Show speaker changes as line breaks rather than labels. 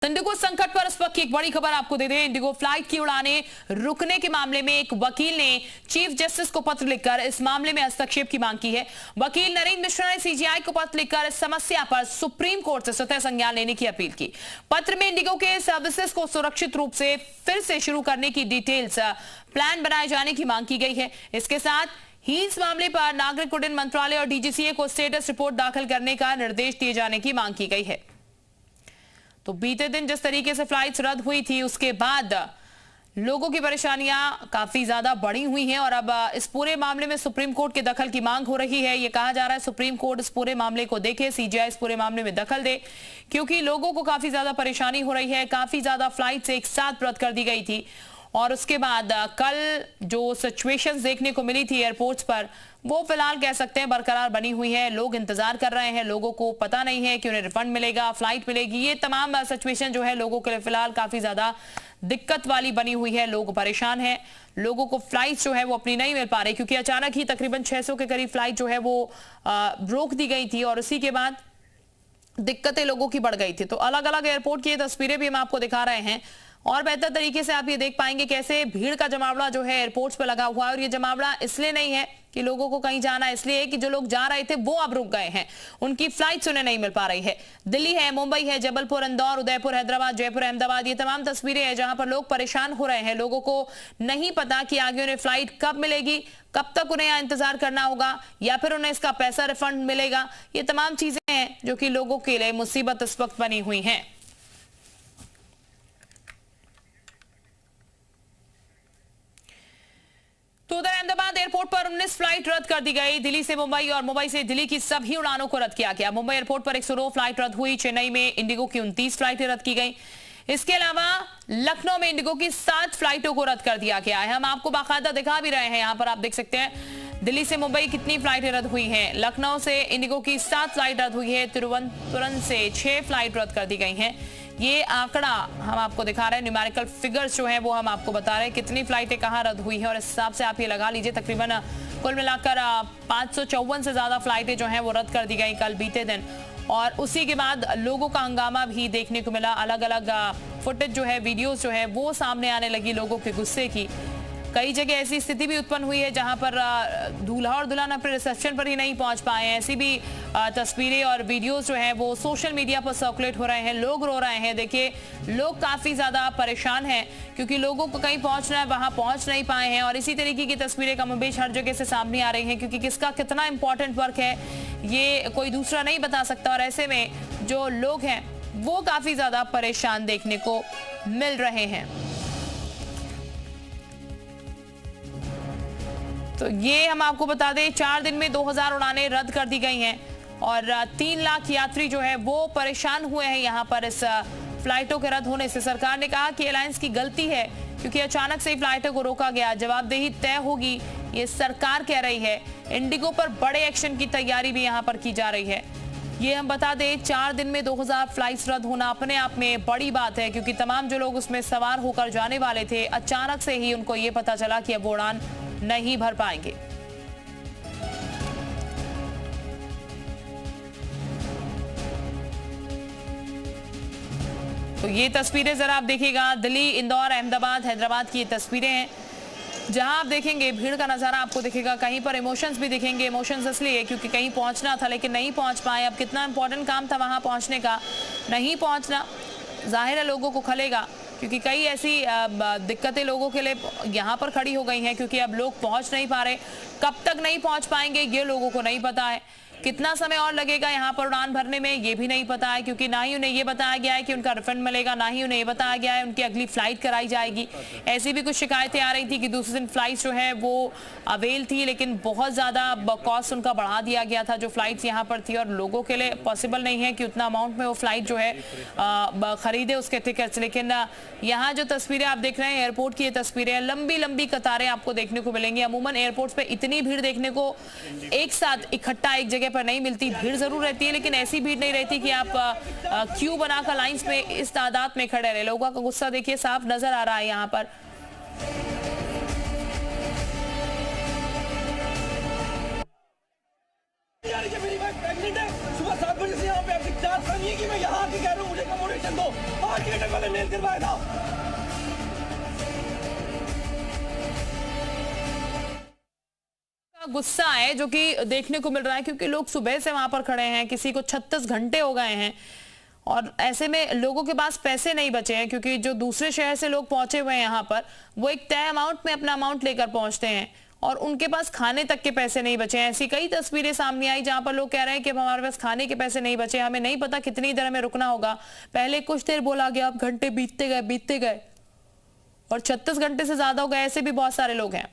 Indigo संकट पर इस वक्त की एक बड़ी खबर आपको दे दें। इंडिगो फ्लाइट की उड़ानें रुकने के मामले में एक वकील ने चीफ जस्टिस को पत्र लिखकर इस मामले में हस्तक्षेप की मांग की है। वकील नरेंद्र मिश्रा ने सीजीआई को पत्र लिखकर इस समस्या पर सुप्रीम कोर्ट से स्वतः संज्ञान लेने की अपील की। पत्र में इंडिगो के सर्विसेज को सुरक्षित रूप से फिर से शुरू करने की डिटेल्स प्लान बनाए जाने की मांग की गई है। इसके साथ ही इस मामले पर नागरिक उड्डयन मंत्रालय और डीजीसीए को स्टेटस रिपोर्ट दाखिल करने का निर्देश दिए जाने की मांग की गई है। तो बीते दिन जिस तरीके से फ्लाइट्स रद्द हुई थी उसके बाद लोगों की परेशानियां काफी ज्यादा बढ़ी हुई हैं और अब इस पूरे मामले में सुप्रीम कोर्ट के दखल की मांग हो रही है। ये कहा जा रहा है सुप्रीम कोर्ट इस पूरे मामले को देखे, सीजीआई इस पूरे मामले में दखल दे, क्योंकि लोगों को काफी ज्यादा परेशानी हो रही है। काफी ज्यादा फ्लाइट्स एक साथ रद्द कर दी गई थी और उसके बाद कल जो सिचुएशंस देखने को मिली थी एयरपोर्ट्स पर वो फिलहाल कह सकते हैं बरकरार बनी हुई है। लोग इंतजार कर रहे हैं, लोगों को पता नहीं है कि उन्हें रिफंड मिलेगा, फ्लाइट मिलेगी। ये तमाम सिचुएशन जो है लोगों के लिए फिलहाल काफी ज्यादा दिक्कत वाली बनी हुई है। लोग परेशान हैं, लोगों को फ्लाइट जो है वो अपनी नहीं मिल पा रही, क्योंकि अचानक ही तकरीबन 600 के करीब फ्लाइट जो है वो रोक दी गई थी और उसी के बाद दिक्कतें लोगों की बढ़ गई थी। तो अलग अलग एयरपोर्ट की ये तस्वीरें भी हम आपको दिखा रहे हैं और बेहतर तरीके से आप ये देख पाएंगे कैसे भीड़ का जमावड़ा जो है एयरपोर्ट्स पे लगा हुआ है। और ये जमावड़ा इसलिए नहीं है कि लोगों को कहीं जाना है, इसलिए है कि जो लोग जा रहे थे वो अब रुक गए हैं, उनकी फ्लाइट्स उन्हें नहीं मिल पा रही है। दिल्ली है, मुंबई है, जबलपुर, इंदौर, उदयपुर, हैदराबाद, जयपुर, अहमदाबाद, ये तमाम तस्वीरें हैं जहां पर लोग परेशान हो रहे हैं। लोगों को नहीं पता कि आगे उन्हें फ्लाइट कब मिलेगी, कब तक उन्हें यहाँ इंतजार करना होगा या फिर उन्हें इसका पैसा रिफंड मिलेगा। ये तमाम चीजें हैं जो कि लोगों के लिए मुसीबत इस वक्त बनी हुई है। तो उधर अहमदाबाद एयरपोर्ट पर 19 फ्लाइट रद्द कर दी गई। दिल्ली से मुंबई और मुंबई से दिल्ली की सभी उड़ानों को रद्द किया गया। मुंबई एयरपोर्ट पर 109 फ्लाइट रद्द हुई। चेन्नई में इंडिगो की 29 फ्लाइटें रद्द की गई। इसके अलावा लखनऊ में इंडिगो की 7 फ्लाइटों को रद्द कर दिया गया है। हम आपको बाकायदा दिखा भी रहे हैं, यहाँ पर आप देख सकते हैं दिल्ली से मुंबई कितनी फ्लाइटें रद्द हुई हैं। लखनऊ से इंडिगो की 7 फ्लाइट रद्द हुई है। तिरुवनंतपुरम से 6 फ्लाइट रद्द कर दी गई हैं। ये आंकड़ा हम आपको दिखा रहे हैं, न्यूमेरिकल फिगर्स जो है वो हम आपको बता रहे हैं कितनी फ्लाइटें कहां रद्द हुई हैं और इस हिसाब से आप ये लगा लीजिए तकरीबन कुल मिलाकर 554 से ज्यादा फ्लाइटें जो हैं वो रद्द कर दी गई कल बीते दिन। और उसी के बाद लोगों का हंगामा भी देखने को मिला। अलग अलग फुटेज जो है, वीडियोस जो है वो सामने आने लगी लोगों के गुस्से की। कई जगह ऐसी स्थिति भी उत्पन्न हुई है जहां पर दूल्हा और दुल्हन अपने रिसेप्शन पर ही नहीं पहुंच पाए हैं। ऐसी भी तस्वीरें और वीडियोस जो है वो सोशल मीडिया पर सर्कुलेट हो रहे हैं। लोग रो रहे हैं। देखिए, लोग काफी ज्यादा परेशान हैं क्योंकि लोगों को कहीं पहुंचना है, वहां पहुंच नहीं पाए हैं। और इसी तरीके की तस्वीरें कमोबेश हर जगह से सामने आ रही हैं, क्योंकि किसका कितना इंपॉर्टेंट वर्क है ये कोई दूसरा नहीं बता सकता। और ऐसे में जो लोग हैं वो काफी ज्यादा परेशान देखने को मिल रहे हैं। तो ये हम आपको बता दें 4 दिन में 2000 उड़ानें रद्द कर दी गई हैं और 3 लाख यात्री जो है वो परेशान हुए हैं यहाँ पर इस फ्लाइटों के रद्द होने से। सरकार ने कहा कि एयरलाइंस की गलती है क्योंकि अचानक से ही फ्लाइटों को रोका गया, जवाबदेही तय होगी, ये सरकार कह रही है। इंडिगो पर बड़े एक्शन की तैयारी भी यहाँ पर की जा रही है। ये हम बता दें 4 दिन में 2000 फ्लाइट्स रद्द होना अपने आप में बड़ी बात है, क्योंकि तमाम जो लोग उसमें सवार होकर जाने वाले थे अचानक से ही उनको ये पता चला कि अब वो उड़ान नहीं भर पाएंगे। तो ये तस्वीरें जरा आप देखिएगा, दिल्ली, इंदौर, अहमदाबाद, हैदराबाद की ये तस्वीरें हैं जहां आप देखेंगे भीड़ का नजारा आपको दिखेगा। कहीं पर इमोशंस भी दिखेंगे। इमोशंस इसलिए क्योंकि कहीं पहुंचना था लेकिन नहीं पहुंच पाए। अब कितना इंपॉर्टेंट काम था वहां पहुंचने का, नहीं पहुंचना जाहिर है लोगों को खलेगा, क्योंकि कई ऐसी दिक्कतें लोगों के लिए यहाँ पर खड़ी हो गई हैं। क्योंकि अब लोग पहुँच नहीं पा रहे, कब तक नहीं पहुँच पाएंगे ये लोगों को नहीं पता है। कितना समय और लगेगा यहाँ पर उड़ान भरने में ये भी नहीं पता है, क्योंकि ना ही उन्हें ये बताया गया है कि उनका रिफंड मिलेगा, ना ही उन्हें ये बताया गया है उनकी अगली फ्लाइट कराई जाएगी। ऐसी भी कुछ शिकायतें आ रही थी कि दूसरे दिन फ्लाइट जो है वो अवेल थी लेकिन बहुत ज़्यादा कॉस्ट उनका बढ़ा दिया गया था जो फ्लाइट्स यहाँ पर थी, और लोगों के लिए पॉसिबल नहीं है कि उतना अमाउंट में वो फ्लाइट जो है खरीदे उसके टिकट्स। लेकिन यहाँ जो तस्वीरें आप देख रहे हैं एयरपोर्ट की, ये तस्वीरें लंबी लंबी कतारें आपको देखने को मिलेंगी। अमूमन एयरपोर्ट्स पे इतनी भीड़ देखने को एक साथ इकट्ठा एक जगह पर नहीं मिलती। भीड़ जरूर रहती है लेकिन ऐसी भीड़ नहीं रहती कि आप क्यू बनाकर लाइंस में इस तादाद में खड़े रहे। लोगों का गुस्सा देखिए साफ नजर आ रहा है यहाँ पर।
मेरी वाइफ प्रेग्नेंट है, सुबह 7 बजे से यहाँ पे आपसे 4 साल ये कि मैं यहाँ आके कह रहा हूँ मुझे अकोमोडेशन दो, मार्केट बैठक वाले मेल करवाए ना।
गुस्सा है जो कि देखने को मिल रहा है, क्योंकि लोग सुबह से वहां पर खड़े हैं, किसी को 36 घंटे हो गए हैं और ऐसे में लोगों के पास पैसे नहीं बचे हैं, क्योंकि जो दूसरे शहर से लोग पहुंचे हुए हैं यहाँ पर वो एक तय अमाउंट में अपना अमाउंट लेकर पहुंचते हैं और उनके पास खाने तक के पैसे नहीं बचे हैं। ऐसी कई तस्वीरें सामने आई जहां पर लोग कह रहे हैं कि अब हमारे पास खाने के पैसे नहीं बचे, हमें नहीं पता कितनी देर हमें रुकना होगा। पहले कुछ देर बोला गया, अब घंटे बीतते गए और 36 घंटे से ज्यादा हो गए, ऐसे भी बहुत सारे लोग हैं।